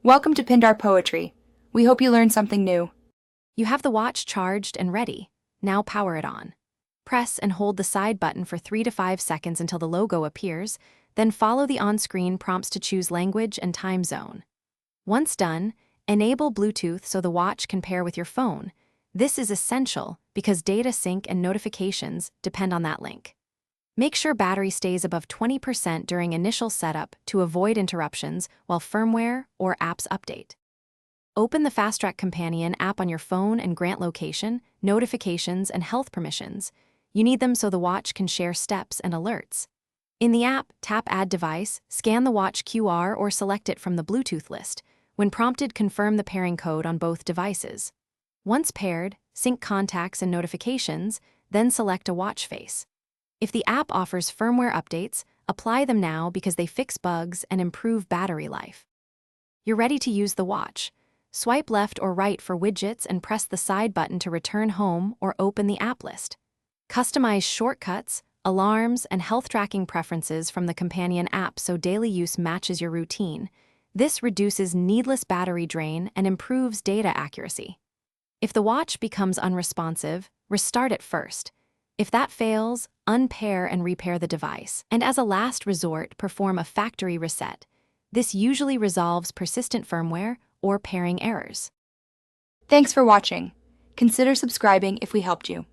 Welcome to Pindar Poetry. We hope you learned something new. You have the watch charged and ready. Now power it on. Press and hold the side button for 3 to 5 seconds until the logo appears, then follow the on-screen prompts to choose language and time zone. Once done, enable Bluetooth so the watch can pair with your phone. This is essential because data sync and notifications depend on that link. Make sure battery stays above 20% during initial setup to avoid interruptions while firmware or apps update. Open the Fastrack Companion app on your phone and grant location, notifications, and health permissions. You need them so the watch can share steps and alerts. In the app, tap Add Device, scan the watch QR or select it from the Bluetooth list. When prompted, confirm the pairing code on both devices. Once paired, sync contacts and notifications, then select a watch face. If the app offers firmware updates, apply them now because they fix bugs and improve battery life. You're ready to use the watch. Swipe left or right for widgets and press the side button to return home or open the app list. Customize shortcuts, alarms, and health tracking preferences from the companion app so daily use matches your routine. This reduces needless battery drain and improves data accuracy. If the watch becomes unresponsive, restart it first. If that fails, unpair and repair the device, and as a last resort, perform a factory reset. This usually resolves persistent firmware or pairing errors. Thanks for watching. Consider subscribing if we helped you.